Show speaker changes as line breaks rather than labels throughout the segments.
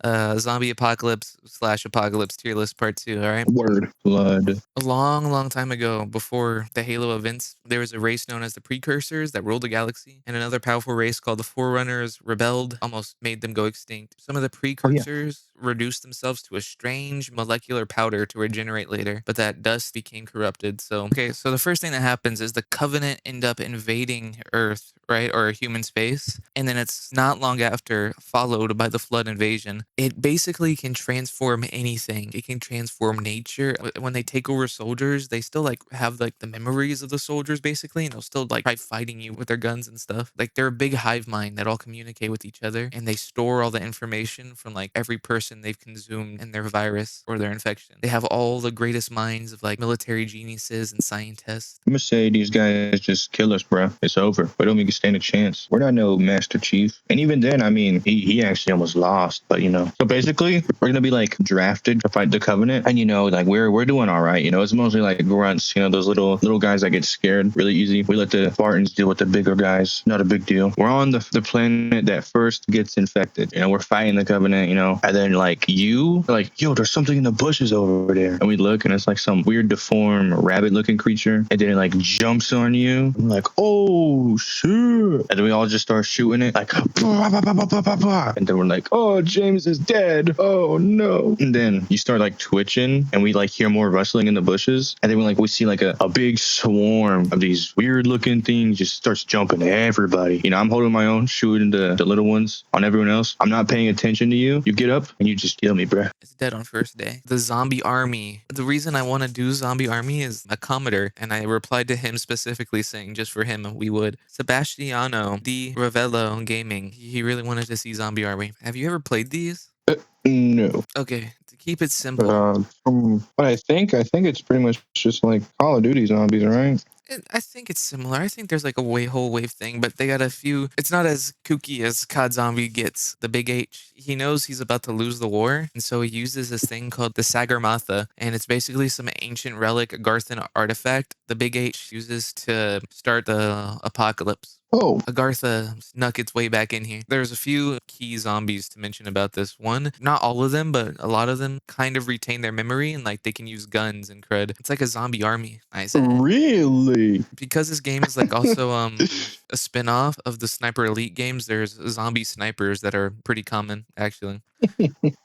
Zombie Apocalypse / Apocalypse Tier List Part 2, all right?
Word. Blood.
A long, long time ago, before the Halo events, there was a race known as the Precursors that ruled the galaxy, and another powerful race called the Forerunners rebelled, almost made them go extinct. Some of the
Oh yeah.
Precursors reduced themselves to a strange molecular powder to regenerate later, but that dust became corrupted. So the first thing that happens is the Covenant end up invading Earth, right, or human space, and then it's not long after followed by the Flood invasion. It basically can transform anything. It can transform nature. When they take over soldiers, they still like have like the memories of the soldiers basically, and they'll still like try fighting you with their guns and stuff. Like they're a big hive mind that all communicate with each other, and they store all the information from like every person they've consumed in their virus or their infection. They have all the greatest minds of like military geniuses and scientists.
I'm gonna say these guys just kill us, bro. It's over. We don't even stand a chance. We're not no Master Chief. And even then, I mean, he actually almost lost, but you know. So basically, we're gonna be like drafted to fight the Covenant, and you know, like we're doing all right. You know, it's mostly like grunts. You know, those little guys that get scared really easy. We let the Spartans deal with the bigger guys. Not a big deal. We're on the planet that first gets infected. You know, we're fighting the Covenant. You know, and then like yo, there's something in the bushes over there, and we look, and it's like some weird deformed rabbit-looking creature, and then it like jumps on you. I'm like, oh shit! And then we all just start shooting it, like, bah, bah, bah, bah, bah, bah, bah. And then we're like, oh, James is dead. Oh no! And then you start like twitching, and we like hear more rustling in the bushes, and then we see like a big swarm of these weird-looking things just starts jumping everybody. You know, I'm holding my own, shooting the little ones on everyone else. I'm not paying attention to you. You get up and you just kill me, bruh.
It's dead on first day. The zombie army. The reason I want to do zombie army is a commenter, and I replied to him specifically saying just for him we would. Sebastiano Di Ravello Gaming. He really wanted to see zombie army. Have you ever played these?
No.
Okay, to keep it simple.
From what I think it's pretty much just like Call of Duty zombies, right?
I think it's similar. I think there's like a whole wave thing, but they got a few. It's not as kooky as COD Zombie gets. The Big H. He knows he's about to lose the war, and so he uses this thing called the Sagarmatha, and it's basically some ancient relic, Garthan artifact. The Big H uses to start the apocalypse.
Oh,
Agartha snuck its way back in here. There's a few key zombies to mention about this. One, not all of them, but a lot of them kind of retain their memory and like they can use guns and crud. It's like a zombie army. I said.
really?
Because this game is like also a spin-off of the Sniper Elite games, there's zombie snipers that are pretty common actually.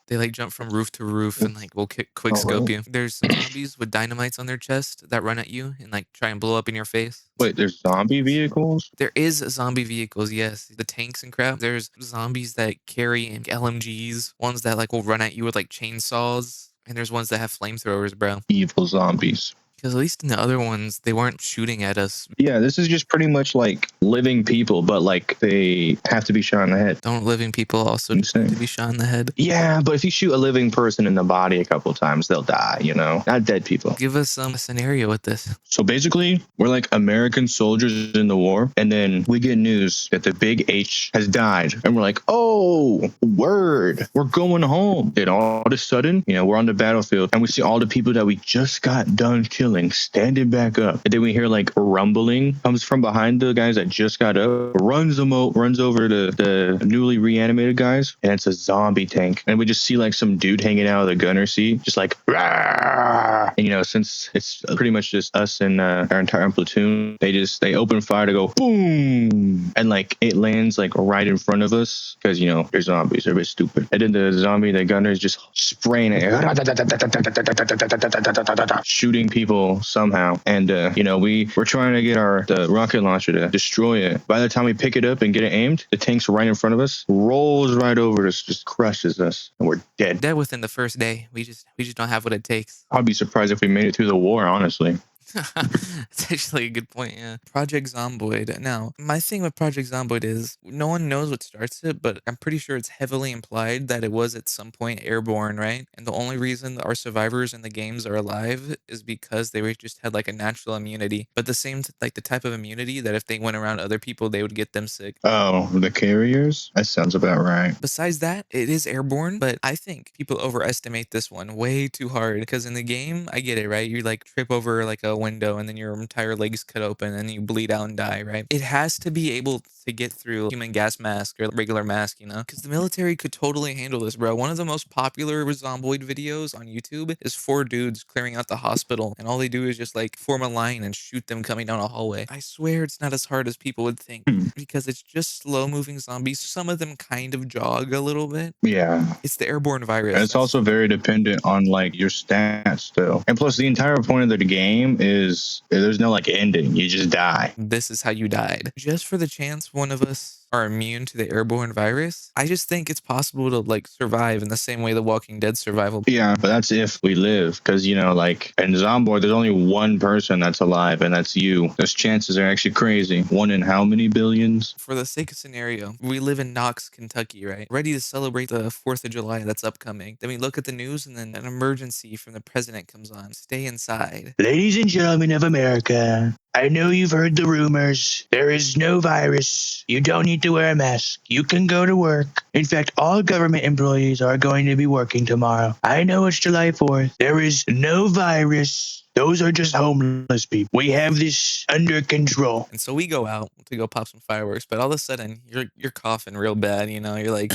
They like jump from roof to roof and like will quick scope you. There's zombies with dynamites on their chest that run at you and like try and blow up in your face.
Wait, there's zombie vehicles?
There is zombie vehicles, yes. The tanks and crap. There's zombies that carry LMGs, ones that like will run at you with like chainsaws, and there's ones that have flamethrowers, bro.
Evil zombies.
Because at least in the other ones, they weren't shooting at us.
Yeah, this is just pretty much like living people, but like they have to be shot in the head.
Don't living people also need to be shot in the head?
Yeah, but if you shoot a living person in the body a couple times, they'll die, you know? Not dead people.
Give us a scenario with this.
So basically, we're like American soldiers in the war, and then we get news that the Big H has died, and we're like, oh, word, we're going home. And all of a sudden, you know, we're on the battlefield, and we see all the people that we just got done killing standing back up, and then we hear like rumbling comes from behind the guys that just got up, runs over to the newly reanimated guys, and it's a zombie tank, and we just see like some dude hanging out of the gunner seat just like Rawr! And you know, since it's pretty much just us and our entire platoon, they open fire to go boom, and like it lands like right in front of us because you know they're zombies, they're a bit stupid, and then the gunner is just spraying it, shooting people somehow, and you know we're trying to get the rocket launcher to destroy it. By the time we pick it up and get it aimed, the tank's right in front of us, rolls right over us, just crushes us, and we're dead.
Dead within the first day. We just don't have what it takes.
I'd be surprised if we made it through the war, honestly.
That's actually a good point, yeah. Project Zomboid. Now, my thing with Project Zomboid is no one knows what starts it, but I'm pretty sure it's heavily implied that it was at some point airborne, right? And the only reason our survivors in the games are alive is because they just had like a natural immunity, but the same like the type of immunity that if they went around other people, they would get them sick.
Oh, the carriers? That sounds about right.
Besides that, it is airborne, but I think people overestimate this one way too hard because in the game, I get it, right? You like trip over like a window and then your entire legs cut open and you bleed out and die, right? It has to be able to get through human gas mask or regular mask, you know? Because the military could totally handle this, bro. One of the most popular Zomboid videos on YouTube is 4 dudes clearing out the hospital, and all they do is just like form a line and shoot them coming down a hallway. I swear it's not as hard as people would think
Hmm.
because it's just slow moving zombies. Some of them kind of jog a little bit.
Yeah.
It's the airborne
And
virus.
it's also very dependent on like your stats though. And plus the entire point of the game is there's no like ending. You just die.
This is how you died. Just for the chance one of us are immune to the airborne virus, I just think it's possible to like survive in the same way the Walking Dead survival.
Yeah, but that's if we live. Because, you know, like in Zomboid, there's only one person that's alive, and that's you. Those chances are actually crazy. One in how many billions?
For the sake of scenario, we live in Knox, Kentucky, right? Ready to celebrate the 4th of July that's upcoming. Then we look at the news and then an emergency from the president comes on. Stay inside.
Ladies and gentlemen of America, I know you've heard the rumors. There is no virus. You don't need to wear a mask. You can go to work. In fact, all government employees are going to be working tomorrow. I know it's July 4th. There is no virus. Those are just homeless people. We have this under control.
And so we go out to go pop some fireworks, but all of a sudden you're coughing real bad, you know, you're like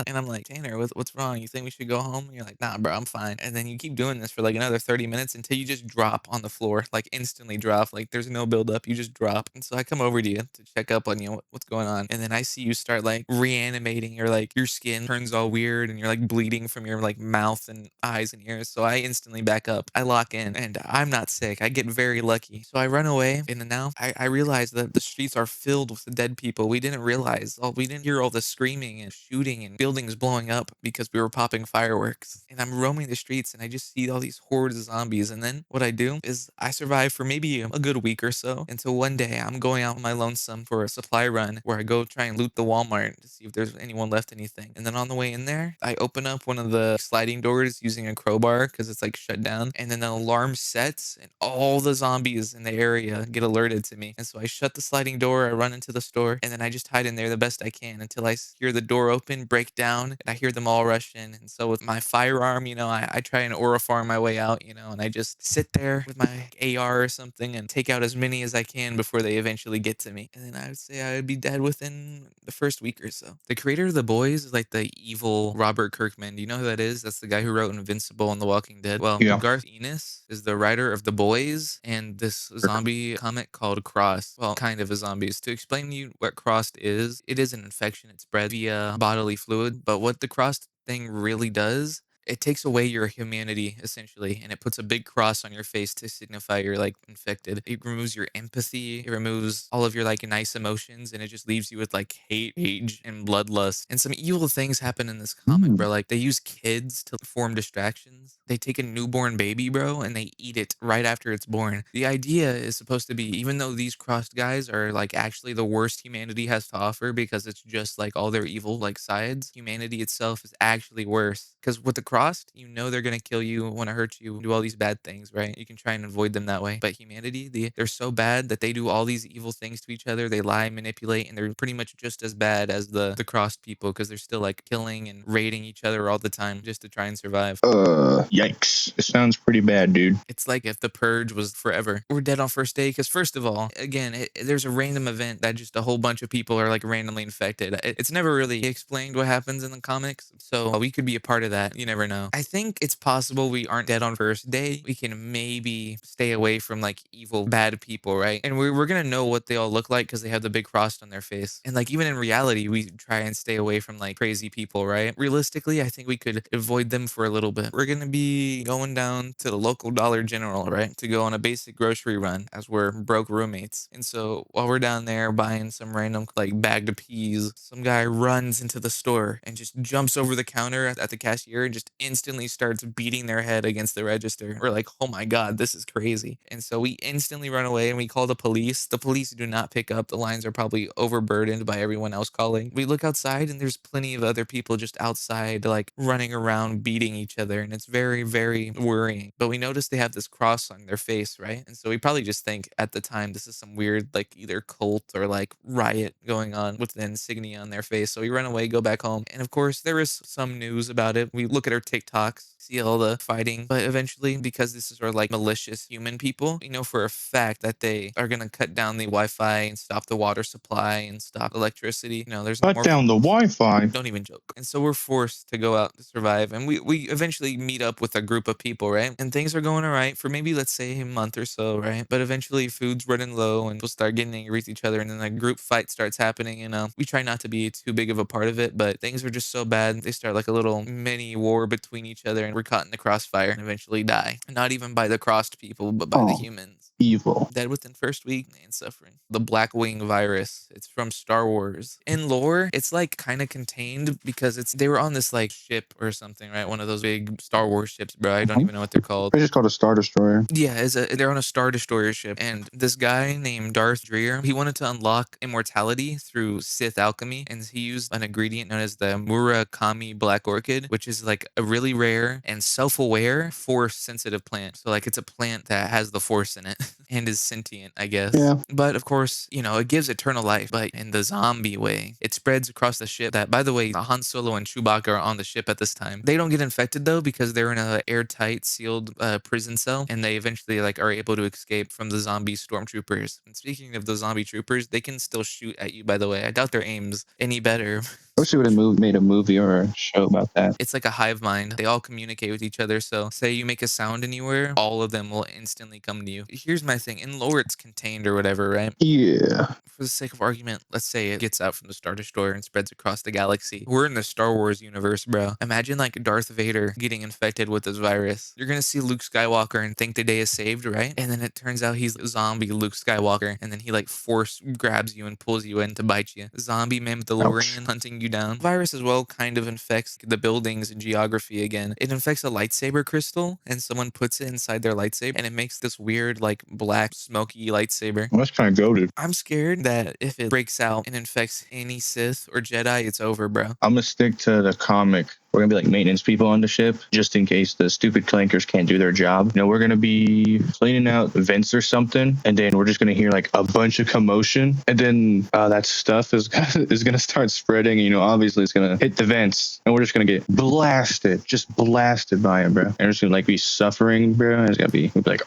and I'm like, Tanner, what's wrong? You think we should go home? And you're like, nah, bro, I'm fine. And then you keep doing this for like another 30 minutes until you just drop on the floor, like instantly drop. Like there's no build up, you just drop. And so I come over to you to check up on you, what's going on. And then I see you start like reanimating, or like your skin turns all weird and you're like bleeding from your like mouth and eyes and ears. So I instantly back up. I lock in and I'm not sick. I get very lucky. So I run away and then now I realize that the streets are filled with dead people. We didn't realize, we didn't hear all the screaming and shooting and buildings blowing up because we were popping fireworks. And I'm roaming the streets and I just see all these hordes of zombies. And then what I do is I survive for maybe a good week or so until one day I'm going out on my lonesome for a supply run where I go try and loot the Walmart to see if there's anyone left anything. And then on the way in there, I open up one of the sliding doors using a crowbar because it's like shut down. And then the alarm sets and all the zombies in the area get alerted to me. And so I shut the sliding door, I run into the store, and then I just hide in there the best I can until I hear the door open, break down, and I hear them all rush in. And so with my firearm, you know, I try and aura farm my way out, you know, and I just sit there with my AR or something and take out as many as I can before they eventually get to me. And then I would say I would be dead within the first week or so. The creator of The Boys is like the evil Robert Kirkman. Do you know who that is? That's the guy who wrote Invincible and The Walking Dead. Well,
Yeah.
Garth Ennis is the writer of The Boys and this zombie comic called Crossed. Well, kind of a zombies. To explain to you what Crossed is, it is an infection. It spreads via bodily fluid. But what the Crossed thing really does, it takes away your humanity essentially, and it puts a big cross on your face to signify you're like infected. It removes your empathy, it removes all of your like nice emotions, and it just leaves you with like hate, rage, and bloodlust. And some evil things happen in this comic, bro. Like they use kids to form distractions. They take a newborn baby, bro, and they eat it right after it's born. The idea is supposed to be, even though these crossed guys are like actually the worst humanity has to offer because it's just like all their evil like sides, humanity itself is actually worse. Because with the crossed, you know they're gonna kill you, want to hurt you, do all these bad things, right? You can try and avoid them that way. But humanity, they're so bad that they do all these evil things to each other. They lie, manipulate, and they're pretty much just as bad as the crossed people because they're still like killing and raiding each other all the time just to try and survive.
Yikes. It sounds pretty bad, dude.
It's like if the purge was forever. We're dead on first day because first of all, again, there's a random event that just a whole bunch of people are like randomly infected. It's never really explained what happens in the comics, so we could be a part of that. You never know. I think it's possible we aren't dead on first day. We can maybe stay away from like evil, bad people, right? And we're gonna know what they all look like because they have the big cross on their face. And like even in reality, we try and stay away from like crazy people, right? Realistically, I think we could avoid them for a little bit. We're gonna be going down to the local Dollar General, right? To go on a basic grocery run as we're broke roommates. And so while we're down there buying some random like bag of peas, some guy runs into the store and just jumps over the counter at the cashier and just instantly starts beating their head against the register. We're like, oh my God, this is crazy. And so we instantly run away and we call the police. The police do not pick up. The lines are probably overburdened by everyone else calling. We look outside and there's plenty of other people just outside, like running around, beating each other. And it's very very, very worrying. But we notice they have this cross on their face, right? And so we probably just think at the time this is some weird, like either cult or like riot going on with the insignia on their face. So we run away, go back home. And of course, there is some news about it. We look at our TikToks, see all the fighting. But eventually, because this is sort of like malicious human people, we know for a fact that they are going to cut down the Wi Fi and stop the water supply and stop electricity. There's no
Cut
more.
down the Wi-Fi.
Don't even joke. And so we're forced to go out to survive. And we eventually meet up with a group of people, right? And things are going all right for maybe, let's say, a month or so, right? But eventually food's running low and people start getting angry with each other. And then a group fight starts happening. We try not to be too big of a part of it, but things are just so bad. They start like a little mini war between each other and we're caught in the crossfire and eventually die. Not even by the crossed people, but by the
Oh,
humans.
evil.
Dead within first week and suffering. The Blackwing virus. It's from Star Wars. In lore, it's like kind of contained because they were on this like ship or something, right? One of those big Star Wars ships, bro. I don't even know what they're called.
It's just called a Star Destroyer.
Yeah, they're on a Star Destroyer ship, and this guy named Darth Dreer, he wanted to unlock immortality through Sith alchemy, and he used an ingredient known as the Murakami Black Orchid, which is like a really rare and self-aware force-sensitive plant. So like it's a plant that has the force in it and is sentient, I guess.
Yeah.
But of course, it gives eternal life, but in the zombie way. It spreads across the ship. That, by the way, Han Solo and Chewbacca are on the ship at this time. They don't get infected though because they're in a airtight, sealed prison cell, and they eventually like are able to escape from the zombie stormtroopers. And speaking of the zombie troopers, they can still shoot at you. By the way, I doubt their aim's any better.
I wish they would have made a movie or a show about that.
It's like a hive mind. They all communicate with each other. So, say you make a sound anywhere, all of them will instantly come to you. Here's my thing: in lore, it's contained or whatever, right?
Yeah.
For the sake of argument, let's say it gets out from the Star Destroyer and spreads across the galaxy. We're in the Star Wars universe, bro. Imagine like Darth Vader getting infected with this virus. You're gonna see Luke Skywalker and think the day is saved, right? And then it turns out he's zombie Luke Skywalker, and then he like force grabs you and pulls you in to bite you. Zombie Mandalorian
Ouch.
hunting you down. Virus as well kind of infects the buildings and geography again. It infects a lightsaber crystal, and someone puts it inside their lightsaber, and it makes this weird like black smoky lightsaber.
Well, that's kind of goated.
I'm scared that if it breaks out and infects any Sith or Jedi, it's over, bro.
I'm gonna stick to the comic. We're gonna be like maintenance people on the ship, just in case the stupid clankers can't do their job. We're gonna be cleaning out vents or something, and then we're just gonna hear like a bunch of commotion, and then that stuff is is gonna start spreading. Obviously it's gonna hit the vents, and we're just gonna get blasted, just blasted by it, bro. And it's gonna like be suffering, bro. And it's gonna be like,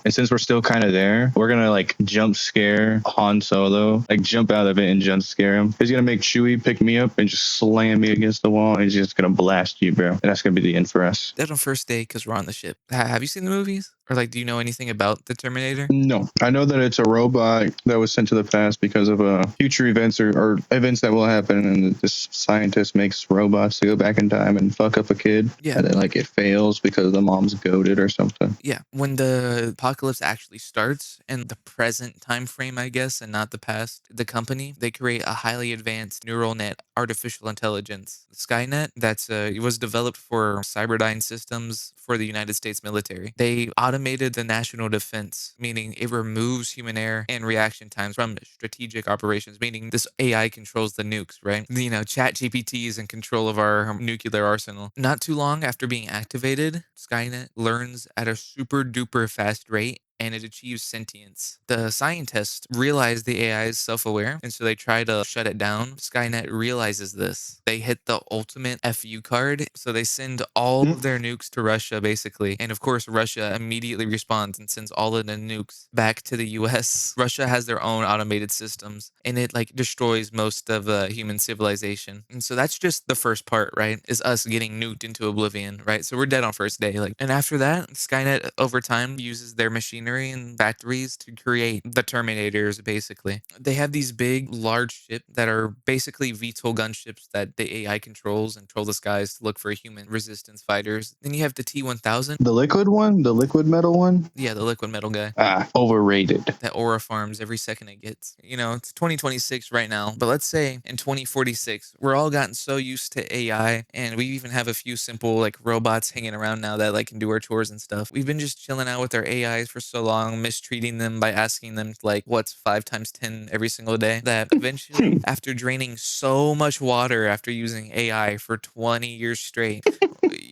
and since we're still kind of there, we're gonna like jump scare Han Solo, like jump out of it and jump scare him. He's gonna make Chewie pick me up and just slam me against the wall, and he's just gonna blast you, bro. And that's gonna be the end for us.
Dead on first day because we're on the ship. Have you seen the movies? Or like, do you know anything about the Terminator?
No, I know that it's a robot that was sent to the past because of future events or events that will happen, and this scientist makes robots to go back in time and fuck up a kid.
Yeah.
And then like it fails because the mom's goaded or something.
Yeah. When the apocalypse actually starts in the present time frame, I guess, and not the past, the company, they create a highly advanced neural net artificial intelligence, Skynet, it was developed for Cyberdyne systems for the United States military. They automated the national defense, meaning it removes human error and reaction times from strategic operations, meaning this AI controls the nukes, right? Chat GPT is in control of our nuclear arsenal. Not too long after being activated, Skynet learns at a super duper fast rate and it achieves sentience. The scientists realize the AI is self-aware, and so they try to shut it down. Skynet realizes this. They hit the ultimate FU card, so they send all of their nukes to Russia, basically. And of course, Russia immediately responds and sends all of the nukes back to the US. Russia has their own automated systems, and it like destroys most of human civilization. And so that's just the first part, right? Is us getting nuked into oblivion, right? So we're dead on first day. And after that, Skynet over time uses their machinery and factories to create the Terminators, basically. They have these big, large ships that are basically VTOL gunships that the AI controls and troll the skies to look for human resistance fighters. Then you have the T-1000.
The liquid one, the liquid metal one.
Yeah, the liquid metal guy.
Overrated.
That aura farms every second it gets. It's 2026 right now, but let's say in 2046, we're all gotten so used to AI, and we even have a few simple like robots hanging around now that like can do our chores and stuff. We've been just chilling out with our AIs for so long, mistreating them by asking them like what's 5 times 10 every single day, that eventually after draining so much water after using AI for 20 years straight,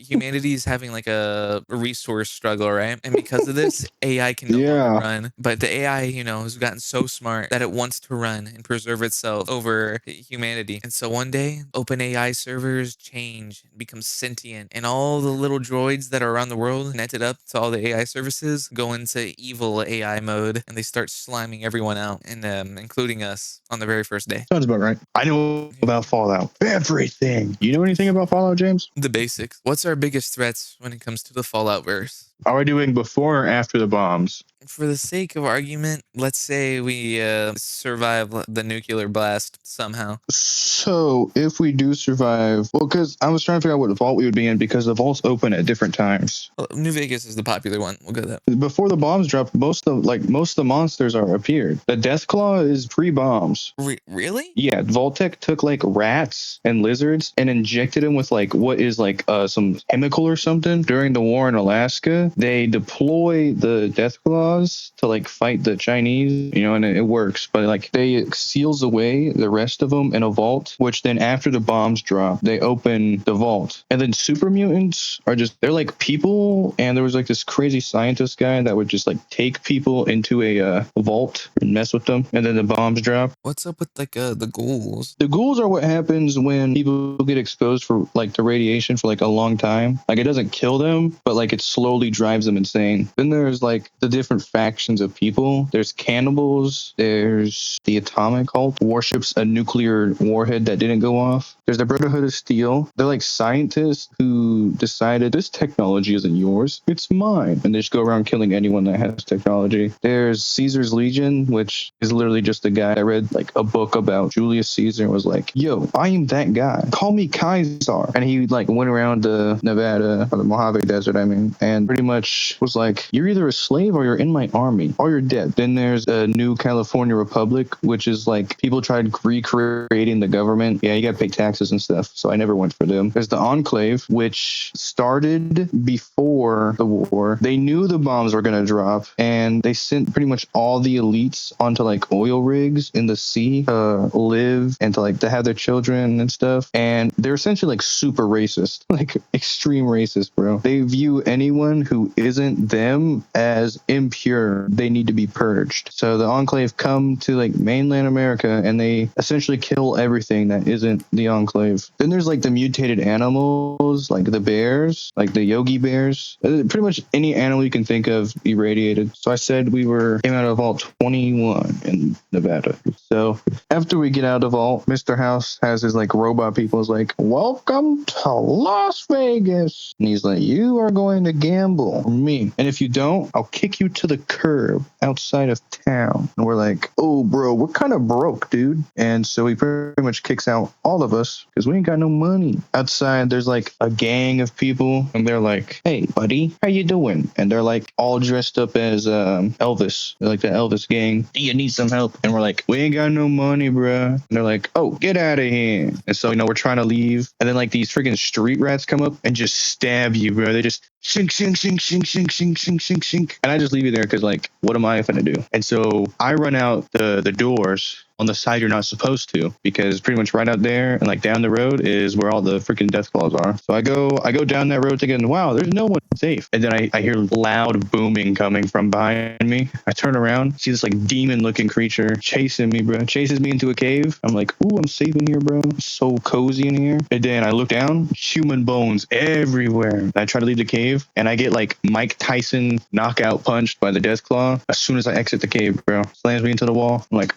humanity is having like a resource struggle, right? And because of this, AI can no longer
Yeah.
run. But the AI, has gotten so smart that it wants to run and preserve itself over humanity. And so one day, OpenAI servers change, become sentient, and all the little droids that are around the world connected up to all the AI services go into evil AI mode, and they start sliming everyone out, and including us on the very first day.
Sounds about right. I know about Fallout. Everything. You know anything about Fallout, James?
The basics. What's our biggest threats when it comes to the Fallout verse?
Are we doing before or after the bombs?
For the sake of argument, let's say we survive the nuclear blast somehow.
So, if we do survive, well, because I was trying to figure out what vault we would be in because the vaults open at different times.
Well, New Vegas is the popular one. We'll go with that.
Before the bombs dropped, most of the monsters are appeared. The Deathclaw is pre-bombs.
Really?
Yeah, Vault-Tec took like rats and lizards and injected them with like what is like some chemical or something during the war in Alaska. They deploy the Deathclaws to like fight the Chinese, and it works. But like they seals away the rest of them in a vault, which then after the bombs drop, they open the vault. And then super mutants they're like people, and there was like this crazy scientist guy that would just like take people into a vault and mess with them, and then the bombs drop.
What's up with like the ghouls?
The ghouls are what happens when people get exposed for like the radiation for like a long time. Like it doesn't kill them, but like it slowly drives them insane. Then there's like the different factions of people. There's cannibals. There's the atomic cult, worships a nuclear warhead that didn't go off. There's the Brotherhood of Steel. They're like scientists who decided this technology isn't yours, it's mine. And they just go around killing anyone that has technology. There's Caesar's Legion, which is literally just a guy that read like a book about Julius Caesar and was like, yo, I am that guy. Call me Kaiser. And he like went around the Nevada or the Mojave Desert, and pretty much was like, you're either a slave or you're in my army or you're dead. Then there's a new California Republic, which is like people tried recreating the government. Yeah, you got to pay taxes and stuff. So I never went for them. There's the Enclave, which started before the war. They knew the bombs were going to drop, and they sent pretty much all the elites onto like oil rigs in the sea to live and to have their children and stuff. And they're essentially like super racist, like extreme racist, bro. They view anyone who isn't them as impure. They need to be purged. So the Enclave come to like mainland America, and they essentially kill everything that isn't the Enclave. Then there's like the mutated animals, like the bears, like the Yogi bears. Pretty much any animal you can think of irradiated. So I said came out of Vault 21 in Nevada. So after we get out of Vault, Mr. House has his like robot people is like, welcome to Las Vegas. And he's like, you are going to gamble for me. And if you don't, I'll kick you to the curb outside of town. And we're like, oh, bro, we're kind of broke, dude. And so he pretty much kicks out all of us because we ain't got no money. Outside, there's like a gang of people, and they're like, hey, buddy, how you doing? And they're like all dressed up as Elvis. They're like the Elvis gang. Do you need some help? And we're like, we ain't got no money, bruh. And they're like, oh, get out of here. And so, we're trying to leave. And then like these freaking street rats come up and just stab you, bro. They just shink, shink, shink, shink, shink, shink, shink, shink, shink. And I just leave you there because like, what am I gonna do? And so I run out the doors on the side you're not supposed to, because pretty much right out there and like down the road is where all the freaking death claws are. So I go down that road thinking, wow, there's no one safe. And then I hear loud booming coming from behind me. I turn around, see this like demon looking creature chasing me, bro. Chases me into a cave. I'm like, ooh, I'm safe in here, bro. It's so cozy in here. And then I look down, human bones everywhere. And I try to leave the cave, and I get like Mike Tyson knockout punched by the death claw as soon as I exit the cave, bro. Slams me into the wall. I'm like,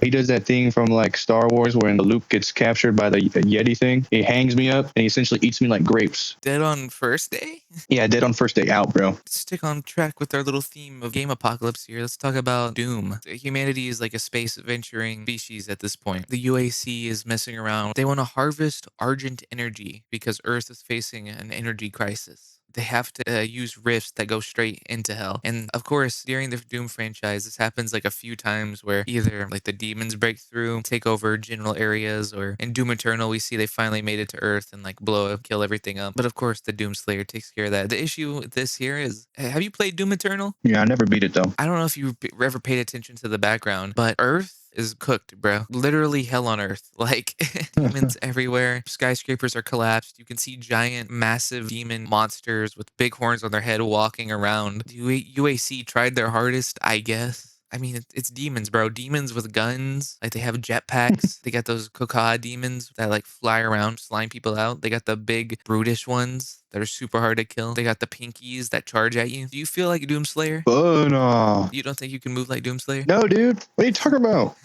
he does that thing from like Star Wars when Luke gets captured by the Yeti thing. He hangs me up and he essentially eats me like grapes.
Dead on first day?
Yeah, dead on first day out, bro.
Stick on track with our little theme of game apocalypse here. Let's talk about Doom. Humanity is like a space venturing species at this point. The UAC is messing around. They want to harvest Argent energy because Earth is facing an energy crisis. They have to use rifts that go straight into hell. And of course, during the Doom franchise, this happens like a few times where either like the demons break through, take over general areas, or in Doom Eternal, we see they finally made it to Earth and like kill everything up. But of course, the Doom Slayer takes care of that. The issue with this here is, have you played Doom Eternal?
Yeah, I never beat it though.
I don't know if you ever paid attention to the background, but Earth is cooked, bro. Literally hell on earth. Like demons everywhere. Skyscrapers are collapsed. You can see giant, massive demon monsters with big horns on their head walking around. UAC tried their hardest, I guess. I mean, it's demons, bro. Demons with guns. Like, they have jetpacks. They got those Kokah demons that, like, fly around, slime people out. They got the big, brutish ones that are super hard to kill. They got the pinkies that charge at you. Do you feel like Doomslayer?
But no.
You don't think you can move like Doomslayer?
No, dude. What are you talking about?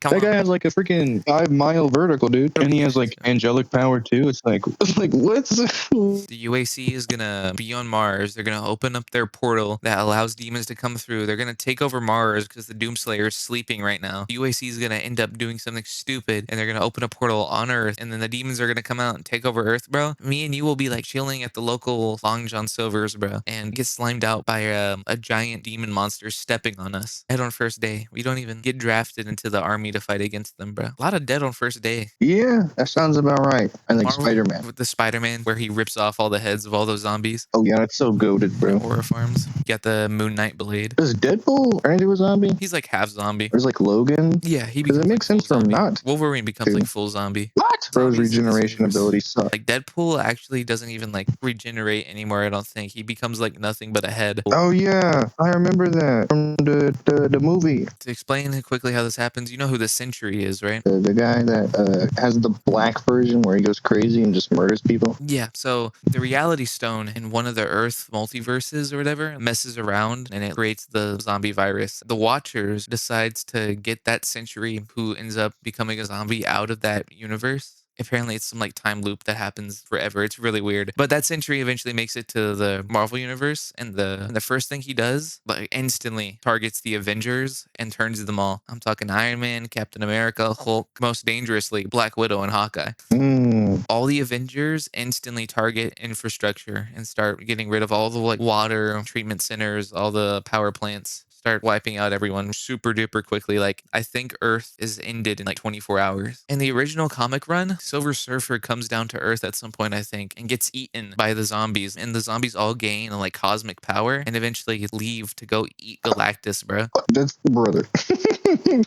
Come
That
on,
guy
bro.
has like a freaking 5 mile vertical, dude.
Bro,
And he has
because
like angelic power too. It's like what's
the UAC is gonna be on Mars. They're gonna open up their portal that allows demons to come through. They're gonna take over Mars because the Doomslayer is sleeping right now. The UAC is gonna end up doing something stupid, and they're gonna open a portal on Earth, and then the demons are gonna come out and take over Earth, bro. Me and you will be like chilling at the local Long John Silver's, bro, and get slimed out by a giant demon monster stepping on us. Dead on first day. We don't even get drafted into the army to fight against them, bro. A lot of dead on first day.
Yeah, that sounds about right. I think
Marvel
Spider-Man.
with the Spider-Man where he rips off all the heads of all those zombies.
Oh yeah, that's so goated,
The
bro.
aura farms. You got the Moon Knight blade.
Does Deadpool turn into a zombie?
He's like half zombie.
Or is like Logan?
Yeah, he
Because it
becomes like
makes
full
sense for him
zombie.
not
Wolverine becomes
to.
like full zombie.
What? Bro's
Zombies in this
regeneration
universe.
abilities suck.
Like Deadpool actually doesn't even like regenerate anymore, I don't think. He becomes like nothing but a head.
Oh yeah, I remember that from the movie.
To explain quickly how this happens, you know who the Sentry is, right?
The guy that has the black version where he goes crazy and just murders people.
Yeah, so the Reality Stone in one of the Earth multiverses or whatever messes around and it creates the zombie virus. The Watchers decides to get that Sentry who ends up becoming a zombie out of that universe. Apparently, it's some like time loop that happens forever. It's really weird. But that Sentry eventually makes it to the Marvel universe, and the first thing he does, like instantly targets the Avengers and turns them all. I'm talking Iron Man, Captain America, Hulk, most dangerously Black Widow and Hawkeye. All the Avengers instantly target infrastructure and start getting rid of all the like water treatment centers, all the power plants. Start wiping out everyone super duper quickly. Like, I think Earth is ended in like 24 hours. In the original comic run, Silver Surfer comes down to Earth at some point, I think, and gets eaten by the zombies. And the zombies all gain like cosmic power and eventually leave to go eat Galactus, bro.
That's brother.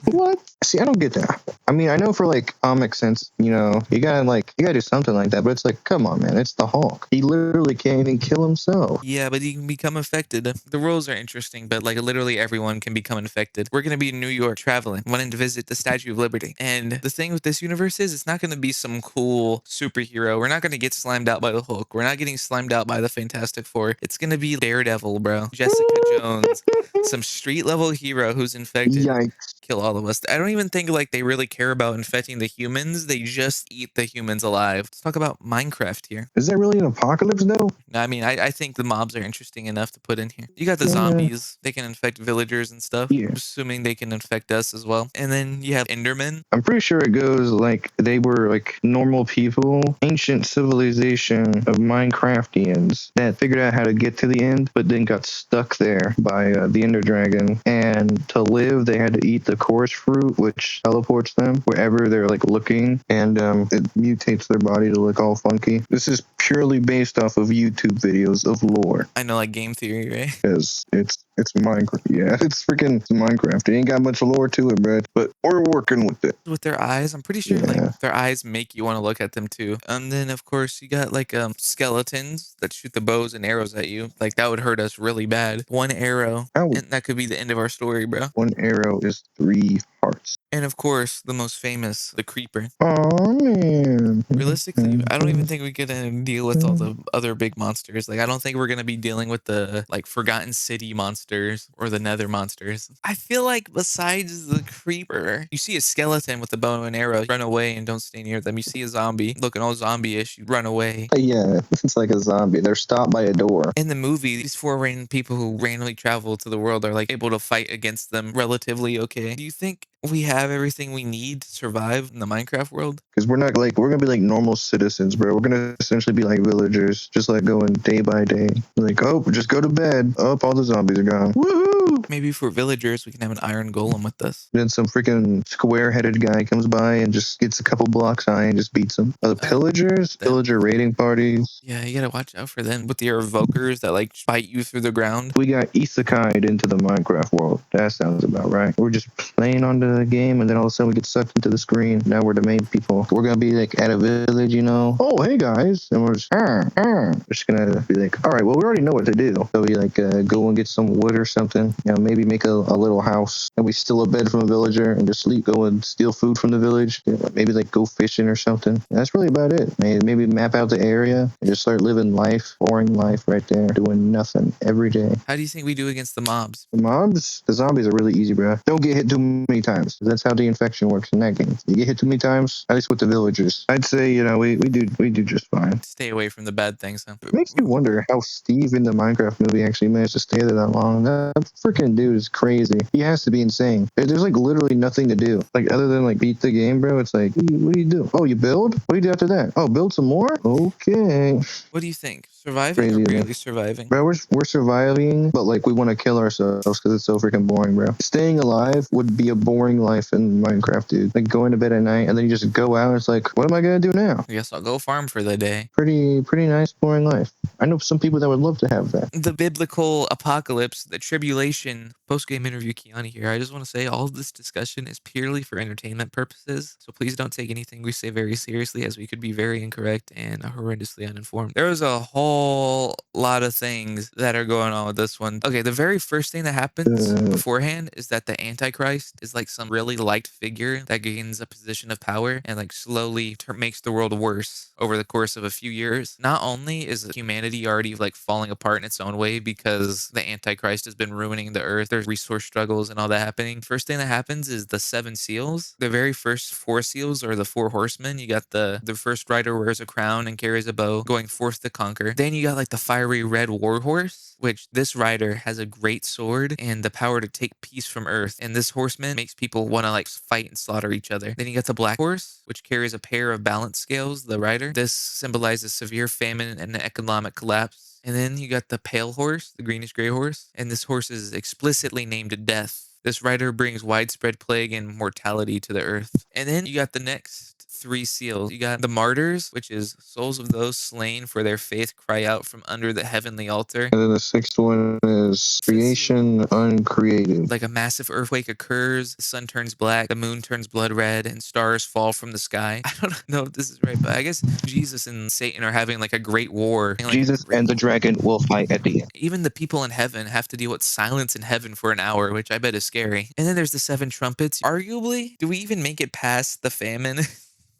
What? See, I don't get that. I mean, I know for like comic sense, you know, you gotta do something like that. But it's like, come on, man, it's the Hulk. He literally can't even kill himself.
Yeah, but he can become infected. The rules are interesting, but like literally everyone can become infected. We're gonna be in New York traveling, wanting to visit the Statue of Liberty. And the thing with this universe is it's not gonna be some cool superhero. We're not gonna get slimed out by the Hulk. We're not getting slimed out by the Fantastic Four. It's gonna be Daredevil, bro. Jessica Jones. Some street level hero who's infected.
Yikes.
Kill all of us. I don't even think like they really care about infecting the humans. They just eat the humans alive. Let's talk about Minecraft here.
Is that really an apocalypse though?
I mean, I think the mobs are interesting enough to put in here. You got the
Yeah.
zombies. They can infect villagers and stuff.
Yeah.
I'm assuming they can infect us as well. And then you have Endermen.
I'm pretty sure it goes like they were like normal people, ancient civilization of Minecraftians that figured out how to get to the end, but then got stuck there by the Ender Dragon. And to live, they had to eat the chorus fruit, which teleports them wherever they're like looking, and it mutates their body to look all funky. This is purely based off of YouTube videos of lore,
I know, like game theory, right?
because it's Minecraft. Yeah, it's Minecraft. It ain't got much lore to it, bro. But we're working with it.
With their eyes, I'm pretty sure
Yeah.
like their eyes make you want to look at them too. And then of course you got like skeletons that shoot the bows and arrows at you. Like that would hurt us really bad. One arrow,
Ow.
and that could be the end of our story, bro.
One arrow is 3 hearts.
And of course, the most famous, the creeper.
Oh man.
Realistically, I don't even think we could deal with all the other big monsters. Like, I don't think we're gonna be dealing with the like Forgotten City monsters or the Nether monsters. I feel like besides the creeper, you see a skeleton with a bow and arrow, run away and don't stay near them. You see a zombie looking all zombie-ish, you run away.
Yeah, it's like a zombie. They're stopped by a door.
In the movie, these 4 random people who randomly travel to the world are like able to fight against them relatively okay. Do you think we have everything we need to survive in the Minecraft world?
Because we're gonna be like normal citizens, bro. We're gonna essentially be like villagers, just like going day by day. Like, oh, just go to bed. Oh, all the zombies are gone. Woohoo!
Maybe for villagers, we can have an iron golem with this.
Then some freaking square-headed guy comes by and just gets a couple blocks high and just beats him. The pillagers,
Them.
pillager raiding parties.
Yeah, you gotta watch out for them with your evokers that like fight you through the ground.
We got isekai'd into the Minecraft world. That sounds about right. We're just playing on the game, and then all of a sudden we get sucked into the screen. Now we're the main people. We're gonna be like at a village, you know. Oh, hey guys, and we're just gonna be like, all right, well we already know what to do. So we like go and get some wood or something. You know, maybe make a little house, and we steal a bed from a villager and just sleep. Go and steal food from the village. Maybe like go fishing or something. And that's really about it. Maybe map out the area and just start living life, boring life right there, doing nothing every day.
How do you think we do against the mobs?
The zombies are really easy, bro. Don't get hit too many times. That's how the infection works in that game. You get hit too many times, at least with the villagers. I'd say, you know, we do just fine.
Stay away from the bad things, huh?
It makes me wonder how Steve in the Minecraft movie actually managed to stay there that long. That freaking dude is crazy. He has to be insane. There's like literally nothing to do. Like other than like beat the game, bro. It's like, what do you do? Oh, you build? What do you do after that? Oh, build some more? Okay.
What do you think? Surviving
Crazy,
or
man.
barely surviving?
Bro, we're surviving, but like we want to kill ourselves because it's so freaking boring, bro. Staying alive would be a boring life in Minecraft, dude. Like going to bed at night and then you just go out and it's like, what am I gonna do now?
I guess I'll go farm for the day.
Pretty nice, boring life. I know some people that would love to have that.
The biblical apocalypse, the tribulation, post-game interview Kiani here. I just want to say all of this discussion is purely for entertainment purposes. So please don't take anything we say very seriously, as we could be very incorrect and horrendously uninformed. There was a whole lot of things that are going on with this one. Okay, the very first thing that happens beforehand is that the Antichrist is like some really liked figure that gains a position of power and like slowly makes the world worse over the course of a few years. Not only is humanity already like falling apart in its own way because the Antichrist has been ruining the earth, there's resource struggles and all that happening. First thing that happens is the 7 seals. The very first 4 seals are the 4 horsemen. You got the first rider wears a crown and carries a bow, going forth to conquer. Then you got like the fiery red war horse, which this rider has a great sword and the power to take peace from earth. And this horseman makes people want to like fight and slaughter each other. Then you got the black horse, which carries a pair of balance scales, the rider. This symbolizes severe famine and economic collapse. And then you got the pale horse, the greenish gray horse. And this horse is explicitly named Death. This rider brings widespread plague and mortality to the earth. And then you got the next 3 seals. You got the martyrs, which is souls of those slain for their faith cry out from under the heavenly altar.
And then the 6th one is creation uncreated.
Like a massive earthquake occurs, the sun turns black, the moon turns blood red, and stars fall from the sky. I don't know if this is right, but I guess Jesus and Satan are having like a great war. And, like,
Jesus and the dragon will fight at the end.
Even the people in heaven have to deal with silence in heaven for an hour, which I bet is scary. And then there's the 7 trumpets. Arguably, do we even make it past the famine?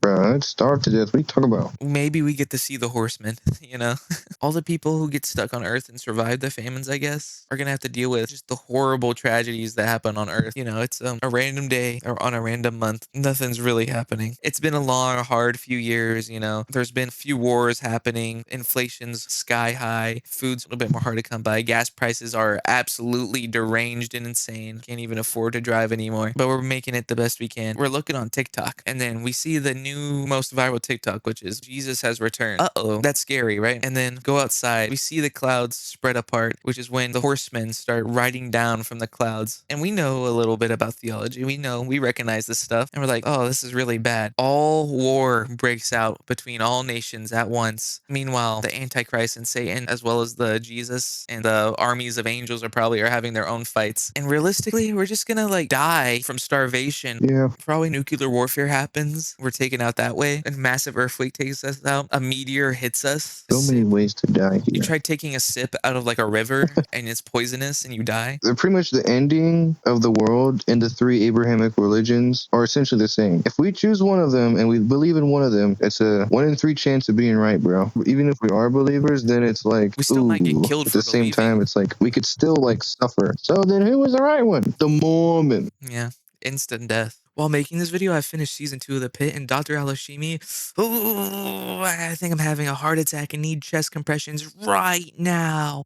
Bro, I'd starve to death. What are you talking about?
Maybe we get to see the horsemen, you know? All the people who get stuck on Earth and survive the famines, I guess, are gonna have to deal with just the horrible tragedies that happen on Earth. You know, it's a random day or on a random month. Nothing's really happening. It's been a long, hard few years, you know? There's been a few wars happening. Inflation's sky high. Food's a little bit more hard to come by. Gas prices are absolutely deranged and insane. Can't even afford to drive anymore. But we're making it the best we can. We're looking on TikTok, and then we see the new most viral TikTok, which is Jesus has returned. Uh-oh, that's scary, right? And then go outside. We see the clouds spread apart, which is when the horsemen start riding down from the clouds. And we know a little bit about theology. We recognize this stuff. And we're like, oh, this is really bad. All war breaks out between all nations at once. Meanwhile, the Antichrist and Satan, as well as the Jesus and the armies of angels are having their own fights. And realistically, we're just gonna like die from starvation.
Yeah.
Probably nuclear warfare happens. We're taken out that way. A massive earthquake takes us out. A meteor hits us.
So many ways to die
You
here.
try taking a sip out of like a river and it's poisonous and you die.
Pretty much the ending of the world and the 3 Abrahamic religions are essentially the same. If we choose one of them and we believe in one of them, it's a 1 in 3 chance of being right, bro. Even if we are believers, then it's like,
We still might get killed
at
for
the same
believing.
time, it's like we could still like suffer. So then who was the right one? The Mormon.
Yeah, instant death. While making this video, I finished season 2 of The Pit, and Dr. Alashimi, I think I'm having a heart attack and need chest compressions right now.